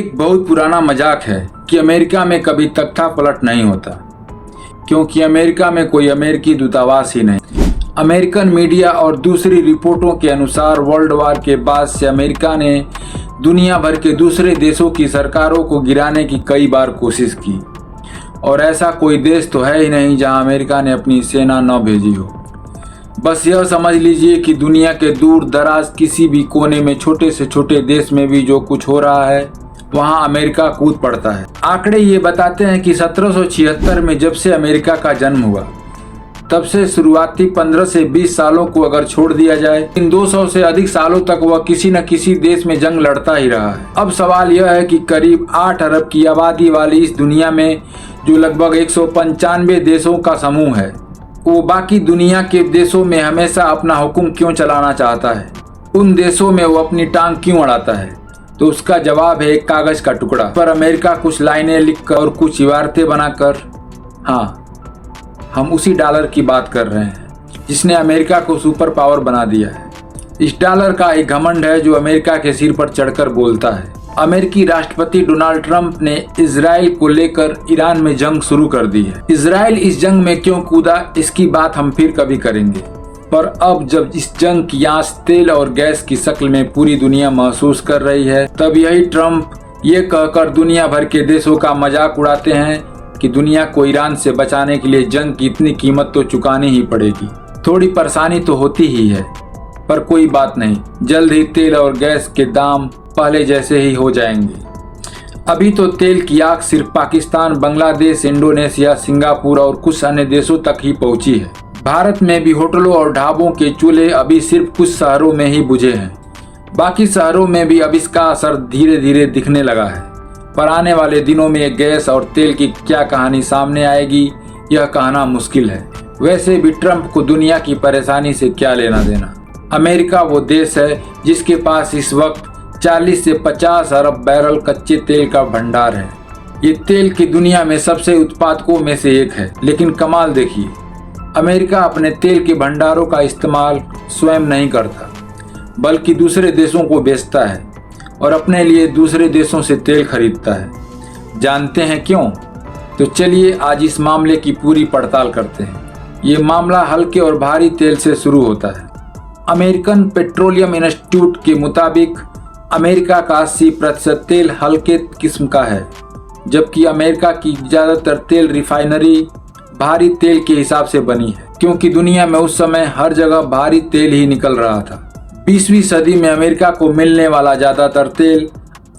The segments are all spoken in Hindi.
एक बहुत पुराना मजाक है कि अमेरिका में कभी तख्ता पलट नहीं होता, क्योंकि अमेरिका में कोई अमेरिकी दूतावास ही नहीं। अमेरिकन मीडिया और दूसरी रिपोर्टों के अनुसार वर्ल्ड वार के बाद से अमेरिका ने दुनिया भर के दूसरे देशों की सरकारों को गिराने की कई बार कोशिश की, और ऐसा कोई देश तो है ही नहीं जहां अमेरिका ने अपनी सेना न भेजी हो। बस यह समझ लीजिए कि दुनिया के दूर दराज किसी भी कोने में छोटे से छोटे देश में भी जो कुछ हो रहा है वहां अमेरिका कूद पड़ता है। आंकड़े ये बताते हैं कि 1776 में जब से अमेरिका का जन्म हुआ तब से शुरुआती 15 से 20 सालों को अगर छोड़ दिया जाए, इन 200 से अधिक सालों तक वह किसी न किसी देश में जंग लड़ता ही रहा है। अब सवाल यह है कि करीब 8 अरब की आबादी वाली इस दुनिया में जो लगभग 195 देशों का समूह है, वो बाकी दुनिया के देशों में हमेशा अपना हुक्म क्यों चलाना चाहता है? उन देशों में वो अपनी टांग क्यों अड़ाता है? तो उसका जवाब है एक कागज का टुकड़ा पर अमेरिका कुछ लाइनें लिखकर और कुछ इबारतें बनाकर। हाँ, हम उसी डॉलर की बात कर रहे हैं जिसने अमेरिका को सुपर पावर बना दिया है। इस डॉलर का एक घमंड है जो अमेरिका के सिर पर चढ़कर बोलता है। अमेरिकी राष्ट्रपति डोनाल्ड ट्रंप ने इजराइल को लेकर ईरान में जंग शुरू कर दी है। इजराइल इस जंग में क्यों कूदा, इसकी बात हम फिर कभी करेंगे, पर अब जब इस जंग की आंच तेल और गैस की शक्ल में पूरी दुनिया महसूस कर रही है, तब यही ट्रंप ये कहकर दुनिया भर के देशों का मजाक उड़ाते हैं कि दुनिया को ईरान से बचाने के लिए जंग की इतनी कीमत तो चुकानी ही पड़ेगी। थोड़ी परेशानी तो होती ही है, पर कोई बात नहीं, जल्द ही तेल और गैस के दाम पहले जैसे ही हो जाएंगे। अभी तो तेल की आग सिर्फ पाकिस्तान, बांग्लादेश, इंडोनेशिया, सिंगापुर और कुछ अन्य देशों तक ही पहुंची है। भारत में भी होटलों और ढाबों के चूल्हे अभी सिर्फ कुछ शहरों में ही बुझे हैं। बाकी शहरों में भी अब इसका असर धीरे धीरे दिखने लगा है, पर आने वाले दिनों में गैस और तेल की क्या कहानी सामने आएगी यह कहना मुश्किल है। वैसे भी ट्रंप को दुनिया की परेशानी से क्या लेना देना। अमेरिका वो देश है जिसके पास इस वक्त 40 से 50 अरब बैरल कच्चे तेल का भंडार है। ये तेल की दुनिया में सबसे उत्पादकों में से एक है। लेकिन कमाल देखिए, अमेरिका अपने तेल के भंडारों का इस्तेमाल स्वयं नहीं करता, बल्कि दूसरे देशों को बेचता है और अपने लिए दूसरे देशों से तेल खरीदता है। जानते हैं क्यों? तो चलिए आज इस मामले की पूरी पड़ताल करते हैं। ये मामला हल्के और भारी तेल से शुरू होता है। अमेरिकन पेट्रोलियम इंस्टीट्यूट के मुताबिक अमेरिका का 80% तेल हल्के किस्म का है, जबकि अमेरिका की ज़्यादातर तेल रिफाइनरी भारी तेल के हिसाब से बनी है, क्योंकि दुनिया में उस समय हर जगह भारी तेल ही निकल रहा था। 20वीं सदी में अमेरिका को मिलने वाला ज़्यादातर तेल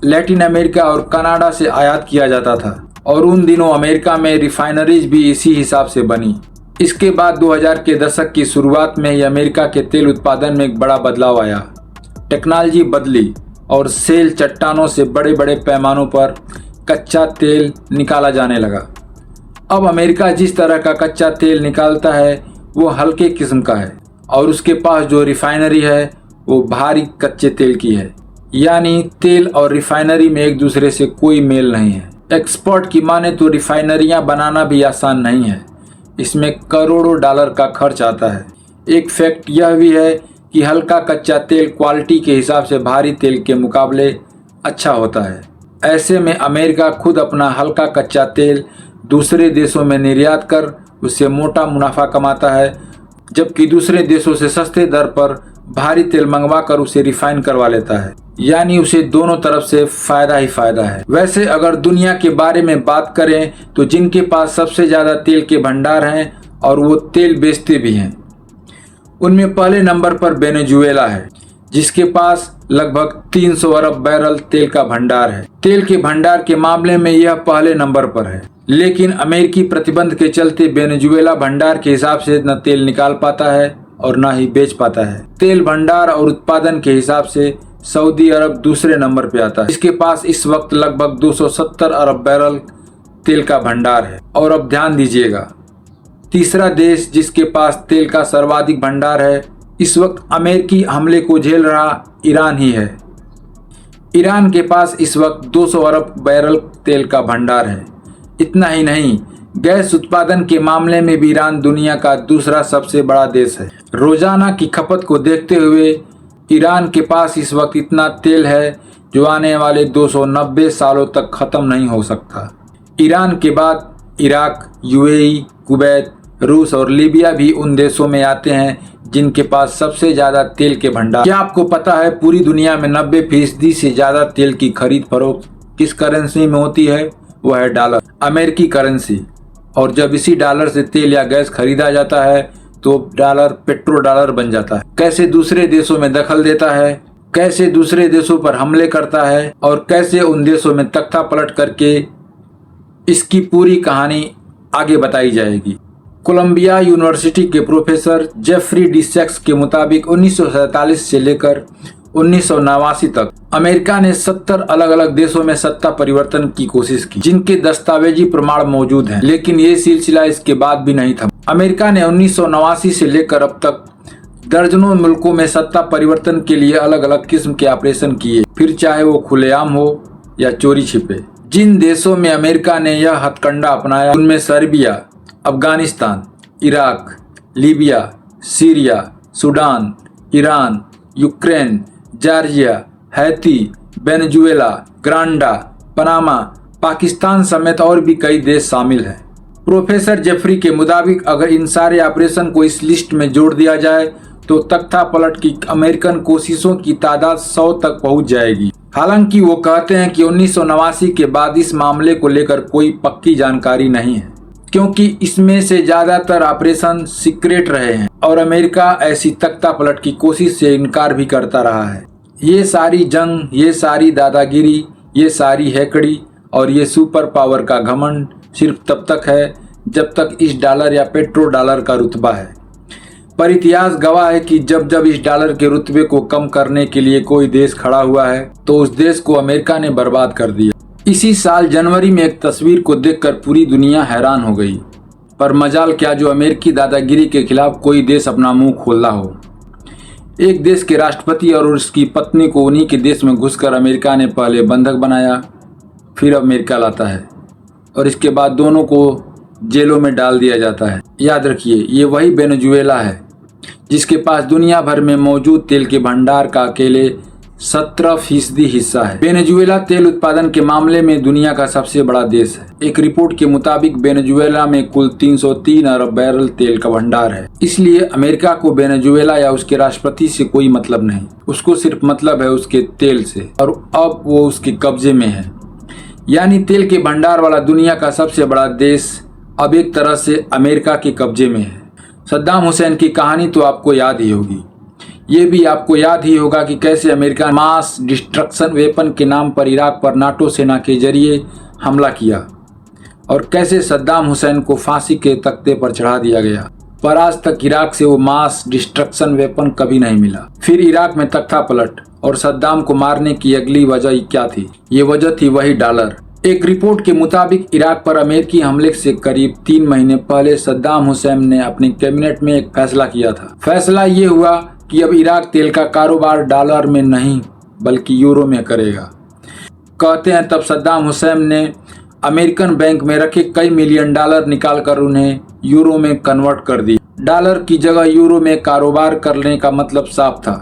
लैटिन अमेरिका और कनाडा से आयात किया जाता था, और उन दिनों अमेरिका में रिफाइनरीज भी इसी हिसाब से बनी। इसके बाद 2000 के दशक की शुरुआत में ही अमेरिका के तेल उत्पादन में एक बड़ा बदलाव आया। टेक्नोलॉजी बदली और सेल चट्टानों से बड़े बड़े पैमानों पर कच्चा तेल निकाला जाने लगा। अब अमेरिका जिस तरह का कच्चा तेल निकालता है वो हल्के किस्म का है, और उसके पास जो रिफाइनरी है वो भारी कच्चे तेल की है। यानी तेल और रिफाइनरी में एक दूसरे से कोई मेल नहीं है। एक्सपर्ट की माने तो रिफाइनरियां बनाना भी आसान नहीं है, इसमें करोड़ों डॉलर का खर्च आता है। एक फैक्ट यह भी है कि हल्का कच्चा तेल क्वालिटी के हिसाब से भारी तेल के मुकाबले अच्छा होता है। ऐसे में अमेरिका खुद अपना हल्का कच्चा तेल दूसरे देशों में निर्यात कर उससे मोटा मुनाफा कमाता है, जबकि दूसरे देशों से सस्ते दर पर भारी तेल मंगवा कर उसे रिफाइन करवा लेता है। यानी उसे दोनों तरफ से फायदा ही फायदा है। वैसे अगर दुनिया के बारे में बात करें तो जिनके पास सबसे ज्यादा तेल के भंडार हैं और वो तेल बेचते भी हैं, उनमें पहले नंबर पर वेनेजुएला है, जिसके पास लगभग 300 अरब बैरल तेल का भंडार है। तेल के भंडार के मामले में यह पहले नंबर पर है, लेकिन अमेरिकी प्रतिबंध के चलते वेनेजुएला भंडार के हिसाब से न तेल निकाल पाता है और न ही बेच पाता है। तेल भंडार और उत्पादन के हिसाब से सऊदी अरब दूसरे नंबर पे आता है, इसके पास इस वक्त लगभग 270 अरब बैरल तेल का भंडार है। और अब ध्यान दीजिएगा, तीसरा देश जिसके पास तेल का सर्वाधिक भंडार है इस वक्त अमेरिकी हमले को झेल रहा ईरान ही है। ईरान के पास इस वक्त 200 अरब बैरल तेल का भंडार है। इतना ही नहीं, गैस उत्पादन के मामले में भी ईरान दुनिया का दूसरा सबसे बड़ा देश है। रोजाना की खपत को देखते हुए ईरान के पास इस वक्त इतना तेल है जो आने वाले 290 सालों तक खत्म नहीं हो सकता। ईरान के बाद इराक, यूएई, कुवैत, रूस और लीबिया भी उन देशों में आते हैं जिनके पास सबसे ज्यादा तेल के भंडार। क्या आपको पता है पूरी दुनिया में 90% से ज्यादा तेल की खरीद फरोख्त किस करेंसी में होती है? वह है डॉलर, अमेरिकी करेंसी। और जब इसी डॉलर से तेल या गैस खरीदा जाता है तो डॉलर पेट्रो डॉलर बन जाता है। कैसे दूसरे देशों में दखल देता है, कैसे दूसरे देशों पर हमले करता है और कैसे उन देशों में तख्ता पलट करके, इसकी पूरी कहानी आगे बताई जाएगी। कोलंबिया यूनिवर्सिटी के प्रोफेसर जेफरी डिसेक्स के मुताबिक 1947 से लेकर 1989 तक अमेरिका ने 70 अलग अलग देशों में सत्ता परिवर्तन की कोशिश की, जिनके दस्तावेजी प्रमाण मौजूद हैं। लेकिन ये सिलसिला इसके बाद भी नहीं थमा। अमेरिका ने 1989 से लेकर अब तक दर्जनों मुल्कों में सत्ता परिवर्तन के लिए अलग अलग किस्म के ऑपरेशन किए, फिर चाहे वो खुलेआम हो या चोरी छिपे। जिन देशों में अमेरिका ने यह हथकंडा अपनाया उनमें Serbia, Afghanistan, Iraq, Libya, Syria, Sudan, Iran, Ukraine, Georgia, Haiti, Venezuela, Grenada, Panama, Pakistan समेत और भी कई देश शामिल हैं। प्रोफेसर जेफरी के मुताबिक अगर इन सारे ऑपरेशन को इस लिस्ट में जोड़ दिया जाए तो तख्ता पलट की अमेरिकन कोशिशों की तादाद 100 तक पहुंच जाएगी। हालांकि वो कहते हैं कि 1989 के बाद इस मामले को लेकर कोई पक्की जानकारी नहीं है, क्योंकि इसमें से ज्यादातर ऑपरेशन सीक्रेट रहे हैं और अमेरिका ऐसी तख्ता पलट की कोशिश से इनकार भी करता रहा है। ये सारी जंग, ये सारी दादागिरी, ये सारी हैकड़ी और ये सुपर पावर का घमंड सिर्फ तब तक है जब तक इस डॉलर या पेट्रो डॉलर का रुतबा है। पर इतिहास गवाह है कि जब जब इस डॉलर के रुतबे को कम करने के लिए कोई देश खड़ा हुआ है तो उस देश को अमेरिका ने बर्बाद कर दिया। इसी साल जनवरी में एक तस्वीर को देखकर पूरी दुनिया हैरान हो गई। पर मजाल क्या जो अमेरिकी दादागिरी के खिलाफ कोई देश अपना मुंह खोला हो। एक देश के राष्ट्रपति और उसकी पत्नी को उन्हीं के देश में घुसकर अमेरिका ने पहले बंधक बनाया, फिर अमेरिका लाता है और इसके बाद दोनों को जेलों में डाल दिया जाता है। याद रखिए, ये वही वेनेजुएला है जिसके पास दुनिया भर में मौजूद तेल के भंडार का अकेले 17% हिस्सा है। वेनेजुएला तेल उत्पादन के मामले में दुनिया का सबसे बड़ा देश है। एक रिपोर्ट के मुताबिक वेनेजुएला में कुल 303 अरब बैरल तेल का भंडार है। इसलिए अमेरिका को वेनेजुएला या उसके राष्ट्रपति से कोई मतलब नहीं, उसको सिर्फ मतलब है उसके तेल से, और अब वो उसके कब्जे में है। यानी तेल के भंडार वाला दुनिया का सबसे बड़ा देश अब एक तरह से अमेरिका के कब्जे में है। सद्दाम हुसैन की कहानी तो आपको याद ही होगी। ये भी आपको याद ही होगा कि कैसे अमेरिका मास डिस्ट्रक्शन वेपन के नाम पर इराक पर नाटो सेना के जरिए हमला किया और कैसे सद्दाम हुसैन को फांसी के तख्ते पर चढ़ा दिया गया। पर आज तक इराक से वो मास डिस्ट्रक्शन वेपन कभी नहीं मिला। फिर इराक में तख्ता पलट और सद्दाम को मारने की अगली वजह क्या थी? ये वजह थी वही डॉलर। एक रिपोर्ट के मुताबिक इराक पर अमेरिकी हमले से करीब 3 महीने पहले सद्दाम हुसैन ने अपने कैबिनेट में एक फैसला किया था। फैसला ये हुआ कि अब इराक तेल का कारोबार डॉलर में नहीं बल्कि यूरो में करेगा। कहते हैं तब सद्दाम हुसैन ने अमेरिकन बैंक में रखे कई मिलियन डॉलर निकालकर उन्हें यूरो में कन्वर्ट कर दी। डॉलर की जगह यूरो में कारोबार करने का मतलब साफ था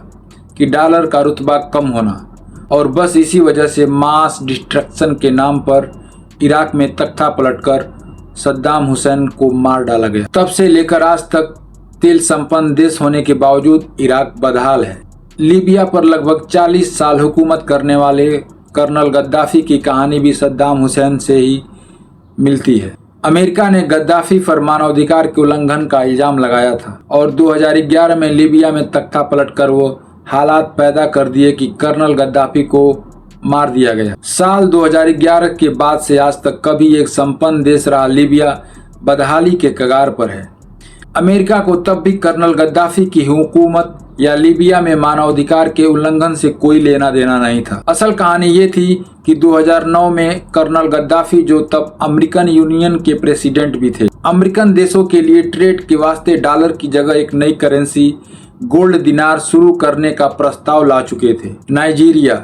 कि डॉलर का रुतबा कम होना, और बस इसी वजह से मास डिस्ट्रक्शन के नाम पर इराक में तख्ता पलटकर सद्दाम हुसैन को मार डाला गया। तब से लेकर आज तक तेल संपन्न देश होने के बावजूद इराक बदहाल है। लीबिया पर लगभग 40 साल हुकूमत करने वाले कर्नल गद्दाफी की कहानी भी सद्दाम हुसैन से ही मिलती है। अमेरिका ने गद्दाफी पर मानवाधिकार के उल्लंघन का इल्जाम लगाया था और 2011 में लीबिया में तख्ता पलटकर वो हालात पैदा कर दिए कि कर्नल गद्दाफी को मार दिया गया। साल 2011 के बाद से आज तक कभी एक संपन्न देश रहा लीबिया बदहाली के कगार पर है। अमेरिका को तब भी कर्नल गद्दाफी की हुकूमत या लीबिया में मानवाधिकार के उल्लंघन से कोई लेना देना नहीं था। असल कहानी ये थी कि 2009 में कर्नल गद्दाफी, जो तब अमेरिकन यूनियन के प्रेसिडेंट भी थे, अमेरिकन देशों के लिए ट्रेड के वास्ते डॉलर की जगह एक नई करेंसी गोल्ड दिनार शुरू करने का प्रस्ताव ला चुके थे। नाइजीरिया,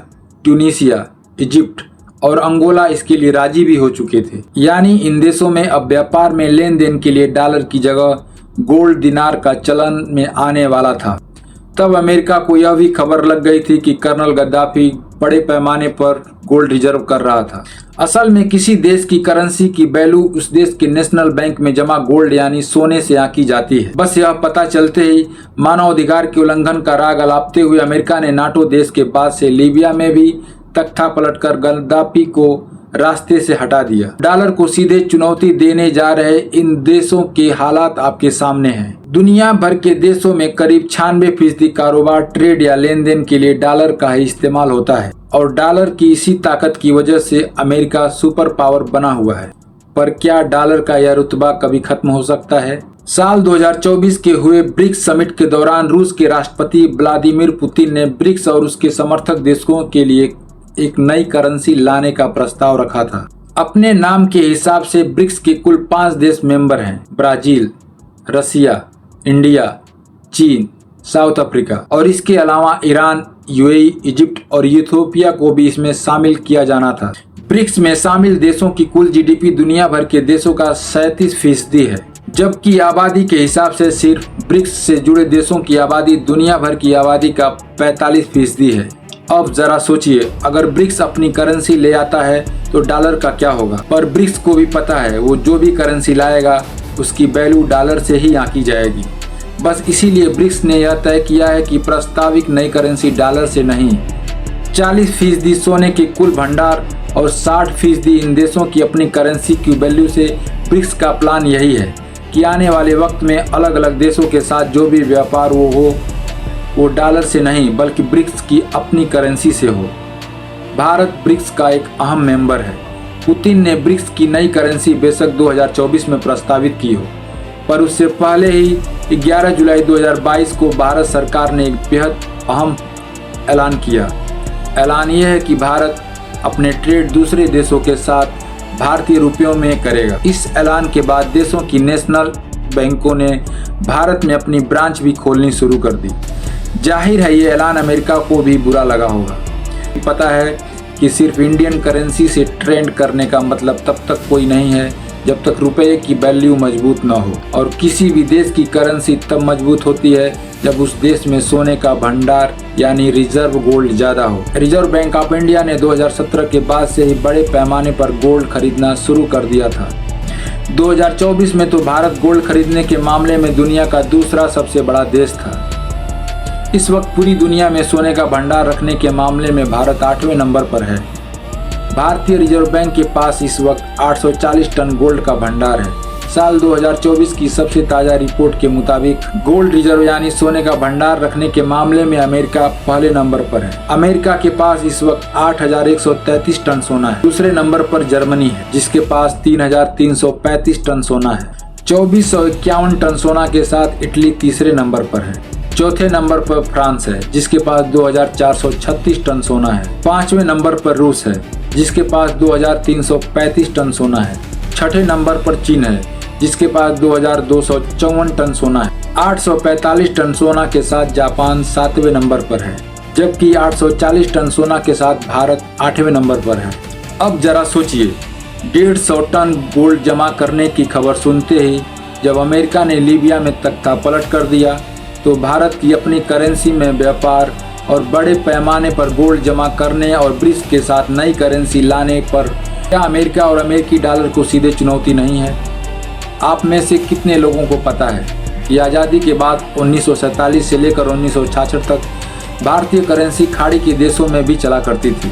ट्यूनीसिया, इजिप्ट और अंगोला इसके लिए राजी भी हो चुके थे। यानी इन देशों में अब व्यापार में लेन देन के लिए डॉलर की जगह गोल्ड दिनार का चलन में आने वाला था। तब अमेरिका को यह भी खबर लग गई थी कि कर्नल गद्दाफी बड़े पैमाने पर गोल्ड रिजर्व कर रहा था। असल में किसी देश की करेंसी की वैल्यू उस देश के नेशनल बैंक में जमा गोल्ड यानी सोने से आंकी जाती है। बस यह पता चलते ही मानवाधिकार के उल्लंघन का राग अलापते हुए अमेरिका ने नाटो देश के बाद से लीबिया में भी तख्ता पलटकर गद्दाफी को रास्ते से हटा दिया। डॉलर को सीधे चुनौती देने जा रहे इन देशों के हालात आपके सामने हैं। दुनिया भर के देशों में करीब 96% कारोबार, ट्रेड या लेन देन के लिए डॉलर का ही इस्तेमाल होता है और डॉलर की इसी ताकत की वजह से अमेरिका सुपर पावर बना हुआ है। पर क्या डॉलर का यह रुतबा कभी खत्म हो सकता है? साल 2024 के हुए ब्रिक्स समिट के दौरान रूस के राष्ट्रपति व्लादिमीर पुतिन ने ब्रिक्स और उसके समर्थक देशों के लिए एक नई करेंसी लाने का प्रस्ताव रखा था। अपने नाम के हिसाब से ब्रिक्स के कुल 5 देश मेंबर हैं: ब्राजील, रसिया, इंडिया, चीन, साउथ अफ्रीका और इसके अलावा ईरान, यूएई, इजिप्ट और इथियोपिया को भी इसमें शामिल किया जाना था। ब्रिक्स में शामिल देशों की कुल जीडीपी दुनिया भर के देशों का 37% है, जबकि आबादी के हिसाब से सिर्फ ब्रिक्स से जुड़े देशों की आबादी दुनिया भर की आबादी का 45% है। अब जरा सोचिए, अगर ब्रिक्स अपनी करेंसी ले आता है तो डॉलर का क्या होगा? पर ब्रिक्स को भी पता है वो जो भी करेंसी लाएगा उसकी वैल्यू डॉलर से ही आंकी जाएगी। बस इसीलिए ब्रिक्स ने यह तय किया है कि प्रस्तावित नई करेंसी डॉलर से नहीं, 40% सोने के कुल भंडार और 60% इन देशों की अपनी करेंसी की वैल्यू से। ब्रिक्स का प्लान यही है कि आने वाले वक्त में अलग अलग देशों के साथ जो भी व्यापार वो डॉलर से नहीं बल्कि ब्रिक्स की अपनी करेंसी से हो। भारत ब्रिक्स का एक अहम मेंबर है। पुतिन ने ब्रिक्स की नई करेंसी बेशक 2024 में प्रस्तावित की हो, पर उससे पहले ही 11 जुलाई 2022 को भारत सरकार ने एक बेहद अहम ऐलान किया। ऐलान यह है कि भारत अपने ट्रेड दूसरे देशों के साथ भारतीय रुपयों में करेगा। इस ऐलान के बाद देशों की नेशनल बैंकों ने भारत में अपनी ब्रांच भी खोलनी शुरू कर दी। जाहिर है ये ऐलान अमेरिका को भी बुरा लगा होगा। पता है कि सिर्फ इंडियन करेंसी से ट्रेड करने का मतलब तब तक कोई नहीं है जब तक रुपये की वैल्यू मजबूत न हो, और किसी भी देश की करेंसी तब मजबूत होती है जब उस देश में सोने का भंडार यानी रिजर्व गोल्ड ज़्यादा हो। रिजर्व बैंक ऑफ इंडिया ने 2017 के बाद से ही बड़े पैमाने पर गोल्ड खरीदना शुरू कर दिया था। 2024 में तो भारत गोल्ड खरीदने के मामले में दुनिया का दूसरा सबसे बड़ा देश था। इस वक्त पूरी दुनिया में सोने का भंडार रखने के मामले में भारत 8वें नंबर पर है। भारतीय रिजर्व बैंक के पास इस वक्त 840 टन गोल्ड का भंडार है। साल 2024 की सबसे ताज़ा रिपोर्ट के मुताबिक गोल्ड रिजर्व यानी सोने का भंडार रखने के मामले में अमेरिका पहले नंबर पर है। अमेरिका के पास इस वक्त 8133 टन सोना है। दूसरे नंबर पर जर्मनी है जिसके पास 3335 टन सोना है। 2451 टन सोना के साथ इटली तीसरे नंबर पर है। चौथे नंबर पर फ्रांस है जिसके पास 2436 टन सोना है। 5वें नंबर पर रूस है जिसके पास 2335 टन सोना है। 6ठे नंबर पर चीन है जिसके पास 2254 टन सोना है। 845 टन सोना के साथ जापान 7वें नंबर पर है, जबकि 840 टन सोना के साथ भारत 8वें नंबर पर है। अब जरा सोचिए, 150 टन गोल्ड जमा करने की खबर सुनते ही जब अमेरिका ने लीबिया में तख्ता पलट कर दिया तो भारत की अपनी करेंसी में व्यापार और बड़े पैमाने पर गोल्ड जमा करने और ब्रिक्स के साथ नई करेंसी लाने पर क्या अमेरिका और अमेरिकी डॉलर को सीधे चुनौती नहीं है? आप में से कितने लोगों को पता है कि आज़ादी के बाद 1947 से लेकर 1966 तक भारतीय करेंसी खाड़ी के देशों में भी चला करती थी।